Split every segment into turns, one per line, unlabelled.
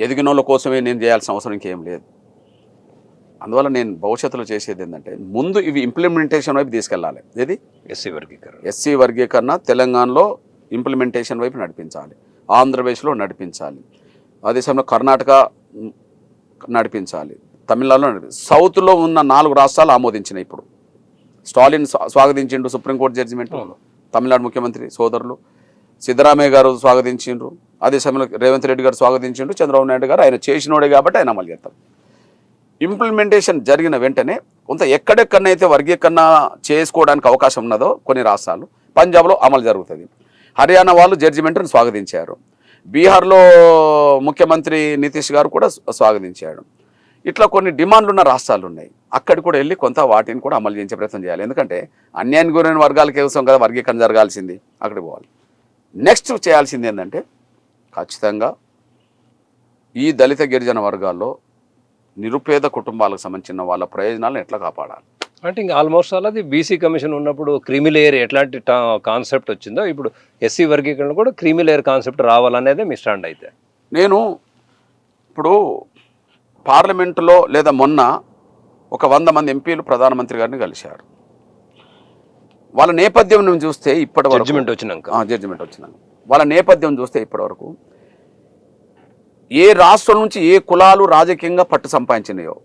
ఎదిగినోళ్ళ కోసమే నేను చేయాల్సిన అవసరం ఇంకేం లేదు. అందువల్ల నేను భవిష్యత్తులో చేసేది ఏంటంటే ముందు ఇవి ఇంప్లిమెంటేషన్ వైపు తీసుకెళ్ళాలి. ఏది ఎస్సీ వర్గీకరణ తెలంగాణలో ఇంప్లిమెంటేషన్ వైపు నడిపించాలి, ఆంధ్రప్రదేశ్లో నడిపించాలి, అదే సమయంలో కర్ణాటక నడిపించాలి, తమిళనాడులో నడిపించాలి. సౌత్లో ఉన్న 4 రాష్ట్రాలు ఆమోదించినాయి. ఇప్పుడు స్టాలిన్ స్వాగతించిండు సుప్రీంకోర్టు జడ్జిమెంట్, తమిళనాడు ముఖ్యమంత్రి సోదరులు సిద్ధరామయ్య గారు స్వాగతించిండ్రు, అదే సమయంలో రేవంత్ రెడ్డి గారు స్వాగతించిండ్రు, చంద్రబాబు నాయుడు గారు ఆయన చేసినోడే కాబట్టి ఆయన అమలు చేస్తారు. ఇంప్లిమెంటేషన్ జరిగిన వెంటనే కొంత ఎక్కడెక్కడనైతే వర్గీకరణ చేసుకోవడానికి అవకాశం ఉన్నదో కొన్ని రాష్ట్రాలు, పంజాబ్లో అమలు జరుగుతుంది. హర్యానా వాళ్ళు జడ్జిమెంట్ను స్వాగతించారు, బీహార్లో ముఖ్యమంత్రి నితీష్ గారు కూడా స్వాగతించాడు. ఇట్లా కొన్ని డిమాండ్లు ఉన్న రాష్ట్రాలు ఉన్నాయి. అక్కడికి కూడా వెళ్ళి కొంత వాటిని కూడా అమలు చేయించే ప్రయత్నం చేయాలి. ఎందుకంటే అన్యాయానికి గురైన వర్గాల కోసం కదా వర్గీకరణ జరగాల్సింది, అక్కడికి పోవాలి. నెక్స్ట్ చేయాల్సింది ఏంటంటే ఖచ్చితంగా ఈ దళిత గిరిజన వర్గాల్లో నిరుపేద కుటుంబాలకు సంబంధించిన వాళ్ళ ప్రయోజనాలను ఎట్లా కాపాడాలి
అంటే ఇంకా ఆల్మోస్ట్ ఆల్ అది బీసీ కమిషన్ ఉన్నప్పుడు క్రీమీ లేయర్ ఎట్లాంటి కాన్సెప్ట్ వచ్చిందో ఇప్పుడు ఎస్సీ వర్గీకరణ కూడా క్రీమీ లేయర్ కాన్సెప్ట్ రావాలనేదే మీ స్టాండ్. అయితే
నేను ఇప్పుడు పార్లమెంటులో లేదా మొన్న ఒక 100 మంది ఎంపీలు ప్రధానమంత్రి గారిని కలిశారు. వాళ్ళ నేపథ్యం నుంచి చూస్తే ఇప్పటి వరకు జడ్జిమెంట్ వచ్చినాక వాళ్ళ నేపథ్యం చూస్తే ఇప్పటి వరకు ఏ రాష్ట్రం నుంచి ఏ కులాలు రాజకీయంగా పట్టు సంపాదించినాయో,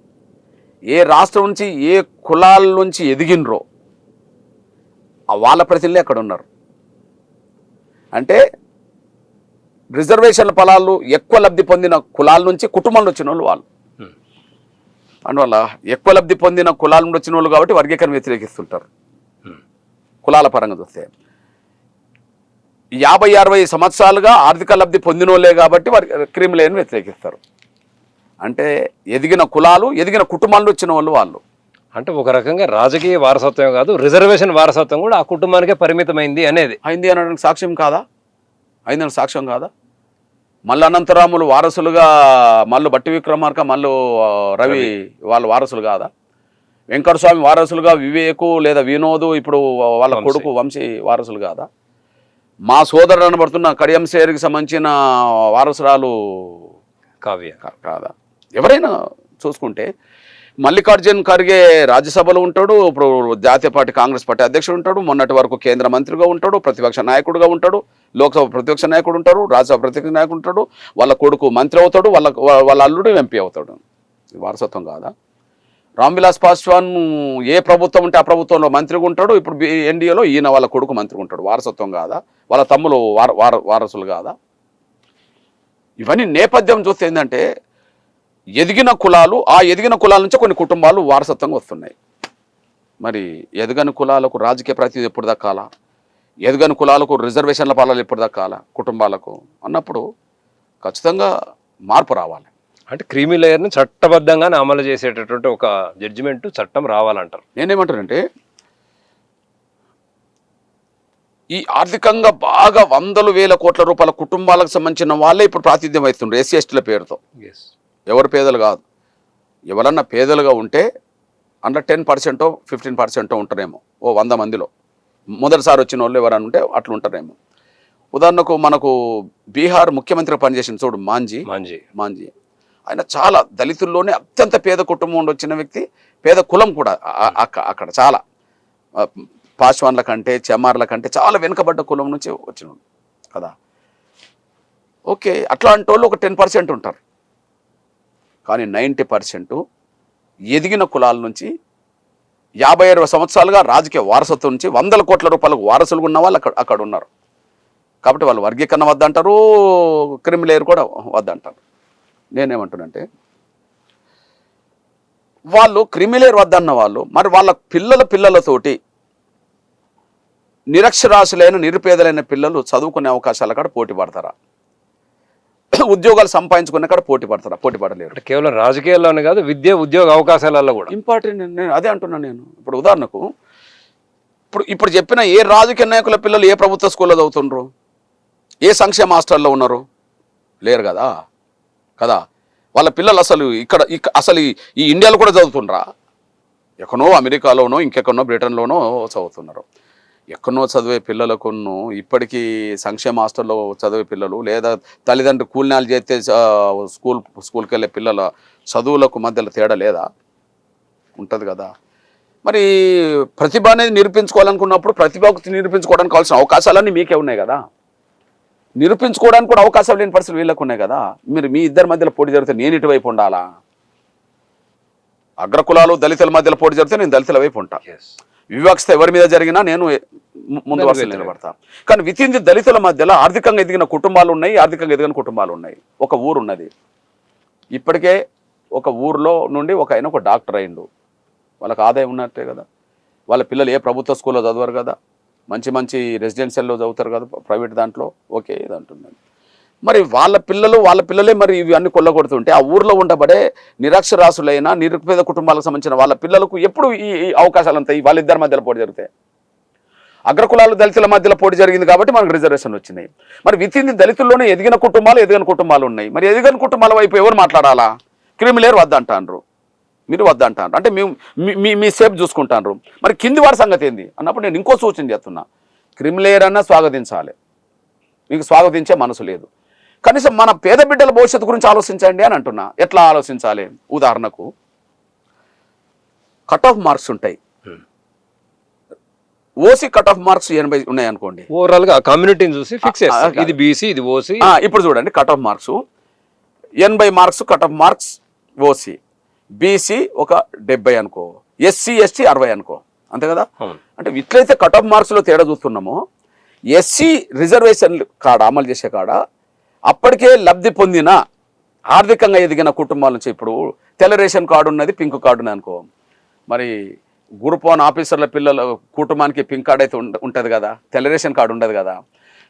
ఏ రాష్ట్రం నుంచి ఏ కులాల నుంచి ఎదిగినరో వాళ్ళ ప్రతినిధులే అక్కడ ఉన్నారు. అంటే రిజర్వేషన్ల ఫలాలు ఎక్కువ లబ్ధి పొందిన కులాల నుంచి కుటుంబంలో వచ్చిన వాళ్ళు అందువల్ల ఎక్కువ లబ్ధి పొందిన కులాల నుండి వచ్చిన వాళ్ళు కాబట్టి వర్గీకరణ వ్యతిరేకిస్తుంటారు. కులాల పరంగా చూస్తే 50-60 సంవత్సరాలుగా ఆర్థిక లబ్ధి పొందిన వాళ్ళే కాబట్టి క్రీమీ లేయర్ని వ్యతిరేకిస్తారు. అంటే ఎదిగిన కులాలు ఎదిగిన కుటుంబాల్లో వచ్చిన వాళ్ళు
అంటే ఒక రకంగా రాజకీయ వారసత్వం కాదు, రిజర్వేషన్ వారసత్వం కూడా ఆ కుటుంబానికే పరిమితమైంది అయింది
అనడానికి సాక్ష్యం కాదా? అయిందని సాక్ష్యం కాదా? మళ్ళీ అనంతరాములు వారసులుగా మళ్ళీ బట్టి విక్రమార్క మళ్ళీ రవి వాళ్ళ వారసులు కాదా? వెంకటస్వామి వారసులుగా వివేకు లేదా వినోదు ఇప్పుడు వాళ్ళ కొడుకు వంశీ వారసులు కాదా? మా సోదరుడు అనబడుతున్న కడియం సేరికి సంబంధించిన వారసురాలు
కావ్య
కాదా? ఎవరైనా చూసుకుంటే మల్లికార్జున్ ఖర్గే రాజ్యసభలో ఉంటాడు, ఇప్పుడు జాతీయ పార్టీ కాంగ్రెస్ పార్టీ అధ్యక్షుడు ఉంటాడు, మొన్నటి వరకు కేంద్ర మంత్రిగా ఉంటాడు, ప్రతిపక్ష నాయకుడుగా ఉంటాడు, లోక్సభ ప్రతిపక్ష నాయకుడు ఉంటారు, రాజ్యసభ ప్రతిపక్ష నాయకుడు ఉంటాడు, వాళ్ళ కొడుకు మంత్రి అవుతాడు, వాళ్ళ అల్లుడు ఎంపీ అవుతాడు. వారసత్వం కాదా? రామ్విలాస్ పాస్వాన్ ఏ ప్రభుత్వం ఉంటే ఆ ప్రభుత్వంలో మంత్రిగా ఉంటాడు, ఇప్పుడు ఎన్డీఏలో ఈయన వాళ్ళ కొడుకు మంత్రిగా ఉంటాడు. వారసత్వం కాదా? వాళ్ళ తమ్ములు వారసులు కాదా? ఇవన్నీ నేపథ్యం చూస్తే ఏంటంటే ఎదిగిన కులాలు, ఆ ఎదిగిన కులాల నుంచి కొన్ని కుటుంబాలు వారసత్వంగా వస్తున్నాయి. మరి ఎదగని కులాలకు రాజకీయ ప్రాతినిధ్యం ఎప్పుడు దక్కాలా, ఎదగని కులాలకు రిజర్వేషన్ల పాలన ఎప్పుడు దక్కాలా కుటుంబాలకు అన్నప్పుడు ఖచ్చితంగా మార్పు రావాలి.
అంటే క్రీమీ లేయర్ని చట్టబద్ధంగానే అమలు చేసేటటువంటి ఒక జడ్జిమెంట్ చట్టం రావాలంటారు.
నేనేమంటానంటే ఈ ఆర్థికంగా బాగా 100,000 కోట్ల రూపాయల కుటుంబాలకు సంబంధించిన వాళ్ళే ఇప్పుడు ప్రాతినిధ్యం వహిస్తుండ్రు ఎస్సీ ఎస్టీల పేరుతో. ఎవరు పేదలు కాదు, ఎవరన్నా పేదలుగా ఉంటే అందులో 10% 15% ఉంటారేమో ఓ 100 మందిలో. మొదటిసారి వచ్చిన వాళ్ళు ఎవరన్నా ఉంటే అట్లా ఉంటారేమో. ఉదాహరణకు మనకు బీహార్ ముఖ్యమంత్రిగా పనిచేసిన చూడు మాంజీ ఆయన చాలా దళితుల్లోనే అత్యంత పేద కుటుంబం నుండి వచ్చిన వ్యక్తి, పేద కులం కూడా అక్కడ చాలా పాశ్వాన్ల కంటే చెమార్ల కంటే చాలా వెనుకబడ్డ కులం నుంచి వచ్చిన కదా. ఓకే, అట్లాంటి వాళ్ళు ఒక 10% ఉంటారు. కానీ 90% ఎదిగిన కులాల నుంచి 50-60 సంవత్సరాలుగా రాజకీయ వారసత్వం నుంచి 100 కోట్ల రూపాయలకు వారసులుగా ఉన్న వాళ్ళు అక్కడ ఉన్నారు. కాబట్టి వాళ్ళు వర్గీకరణ వద్దంటారు, క్రీమీ లేయర్ కూడా వద్దంటారు. నేనేమంటున్నంటే వాళ్ళు క్రీమీ లేయర్ వద్దన్న వాళ్ళు మరి వాళ్ళ పిల్లలతోటి నిరక్షరాస్యులైన నిరుపేదలైన పిల్లలు చదువుకునే అవకాశాల కాడ పోటీ పడతారా? ఉద్యోగాలు సంపాదించుకునే కాడ పోటీ పడలేరు.
కేవలం రాజకీయాల్లోనే కాదు, విద్య ఉద్యోగ అవకాశాలలో కూడా
ఇంపార్టెంట్. నేను అదే అంటున్నాను. నేను ఇప్పుడు ఉదాహరణకు ఇప్పుడు చెప్పిన ఏ రాజకీయ నాయకుల పిల్లలు ఏ ప్రభుత్వ స్కూల్లో చదువుతుండ్రు, ఏ సంక్షేమ హాస్టల్లో ఉన్నారు? లేరు కదా. వాళ్ళ పిల్లలు అసలు ఈ ఇండియాలో కూడా చదువుతుండ్రా? ఎక్కడో అమెరికాలోనో ఇంకెక్కడో బ్రిటన్లోనో చదువుతున్నారు. ఎక్కడో చదివే పిల్లలకును ఇప్పటికీ సంక్షేమ హాస్టల్లో చదివే పిల్లలు లేదా తల్లిదండ్రులు కూలినాలు చేస్తే స్కూల్కి వెళ్ళే పిల్లల చదువులకు మధ్యలో తేడా లేదా? ఉంటుంది కదా. మరి ప్రతిభ అనేది నిరూపించుకోవాలనుకున్నప్పుడు ప్రతిభకు నిరూపించుకోవడానికి కావాల్సిన అవకాశాలన్నీ మీకే ఉన్నాయి కదా. నిరూపించుకోవడానికి కూడా అవకాశాలు లేని పరిస్థితులు వీళ్ళకు ఉన్నాయి కదా. మీరు మీ ఇద్దరి మధ్యలో పోటీ జరిగితే నేను ఇటువైపు ఉండాలా? అగ్రకులాలు దళితుల మధ్యలో పోటీ జరిగితే నేను దళితుల వైపు ఉంటా. వివక్షత ఎవరి మీద జరిగినా నేను ముందు వరుసలో నిలబడతా. కానీ విత్ ఇన్ ది దళితుల మధ్యలో ఆర్థికంగా ఎదిగిన కుటుంబాలు ఉన్నాయి, ఆర్థికంగా ఎదిగిన కుటుంబాలు ఉన్నాయి. ఒక ఊరు ఉన్నది, ఇప్పటికే ఒక ఊర్లో నుండి ఒక ఆయన ఒక డాక్టర్ అయిండు, వాళ్ళకి ఆదాయం ఉన్నట్టే కదా. వాళ్ళ పిల్లలు ఏ ప్రభుత్వ స్కూల్లో చదవరు కదా, మంచి మంచి రెసిడెన్షియల్లో చదువుతారు కదా, ప్రైవేట్ దాంట్లో. ఓకే, ఇది అంటున్నాను. మరి వాళ్ళ పిల్లలే మరి ఇవి అన్ని కొల్లగొడుతుంటే ఆ ఊర్లో ఉండబడే నిరక్షరాసులైన నిరుపేద కుటుంబాలకు సంబంధించిన వాళ్ళ పిల్లలకు ఎప్పుడు ఈ అవకాశాలు అంతాయి? వాళ్ళిద్దరి మధ్యలో పోటీ జరిగితే అగ్రకులాలు దళితుల మధ్యలో పోటీ జరిగింది కాబట్టి మనకు రిజర్వేషన్ వచ్చినాయి. మరి విత్ ఇన్ ది దళితుల్లోనే ఎదిగిన కుటుంబాలు ఉన్నాయి. మరి ఎదిగిన కుటుంబాల వైపు ఎవరు మాట్లాడాలా? క్రిమిలేయర్ వద్దంటారు, మీరు వద్దంటారు. అంటే మీ సేఫ్ చూసుకుంటారు. మరి కింది వారి సంగతి ఏంది అన్నప్పుడు నేను ఇంకో సూచన చేస్తున్నా. క్రిమిలేయర్ అన్నా స్వాగతించాలి, మీకు స్వాగతించే మనసు లేదు. కనీసం మన పేద బిడ్డల భవిష్యత్తు గురించి ఆలోచించండి అని అంటున్నా. ఎట్లా ఆలోచించాలి? ఉదాహరణకు కట్ ఆఫ్ మార్క్స్ ఉంటాయి. ఓసీ కట్ ఆఫ్ మార్క్స్ 80 ఉన్నాయి అనుకోండి.
ఓవరాల్ గా కమ్యూనిటీని చూసి ఫిక్స్ చేస్తారు, ఇది బీసీ ఇది ఓసీ.
ఇప్పుడు చూడండి, cut off marks 80 marks cut off marks OC, BC ఒక 70 అనుకో, ఎస్సీ ఎస్టీ 60 అనుకో, అంతే కదా. అంటే ఇట్లయితే కట్ ఆఫ్ మార్క్స్లో తేడా చూస్తున్నామో, ఎస్సీ రిజర్వేషన్ కాడ అమలు చేసే కాడ అప్పటికే లబ్ధి పొందిన ఆర్థికంగా ఎదిగిన కుటుంబాల నుంచి ఇప్పుడు తెల్ల రేషన్ కార్డు ఉన్నది, పింక్ కార్డు ఉన్నది అనుకో, మరి గ్రూప్ 1 ఆఫీసర్ల పిల్లల కుటుంబానికి పింక్ కార్డు అయితే ఉంటుంది కదా, తెల్ల రేషన్ కార్డు ఉండదు కదా.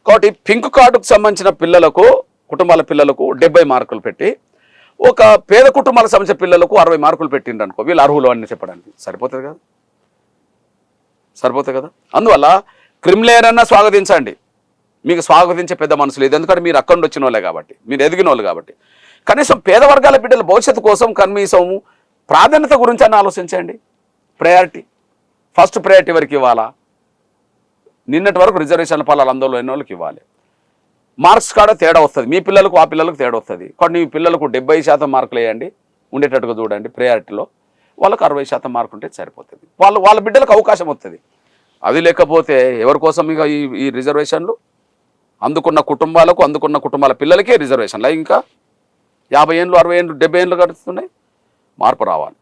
కాబట్టి పింక్ కార్డుకు సంబంధించిన కుటుంబాల పిల్లలకు 70 మార్కులు పెట్టి, ఒక పేద కుటుంబాలకు సంబంధించిన పిల్లలకు 60 మార్కులు పెట్టిండ్రు అనుకో, వీళ్ళు అర్హులు అని చెప్పడానికి సరిపోతుంది కదా. అందువల్ల క్రిమిలేయర్ అన్నా స్వాగతించండి, మీకు స్వాగతించే పెద్ద మనసు లేదు. ఎందుకంటే మీరు అక్కడి నుండి వచ్చిన వాళ్ళే కాబట్టి, మీరు ఎదిగిన వాళ్ళు కాబట్టి. కనీసం పేద వర్గాల బిడ్డల భవిష్యత్తు కోసం కనీసం ప్రాధాన్యత గురించి అని ఆలోచించండి. ఫస్ట్ ప్రయారిటీ వరకు ఇవ్వాలా? నిన్నటి వరకు రిజర్వేషన్ల ఫలాలు ఆందోళన అయిన వాళ్ళకి ఇవ్వాలి. మార్క్స్ కాడ తేడా వస్తుంది, మీ పిల్లలకు ఆ పిల్లలకు తేడా వస్తుంది. కానీ మీ పిల్లలకు 70% మార్కులు వేయండి, ఉండేటట్టుగా చూడండి. ప్రయారిటీలో వాళ్ళకు 60% మార్కులు ఉంటే సరిపోతుంది. వాళ్ళ బిడ్డలకు అవకాశం వస్తుంది. అది లేకపోతే ఎవరి కోసం ఇక ఈ రిజర్వేషన్లు? అందుకున్న కుటుంబాల పిల్లలకే రిజర్వేషన్లు. ఇంకా 50 ఏళ్ళు 60 ఏళ్ళు 70 ఏళ్ళు గడుస్తున్నాయి. మార్పు రావాలి.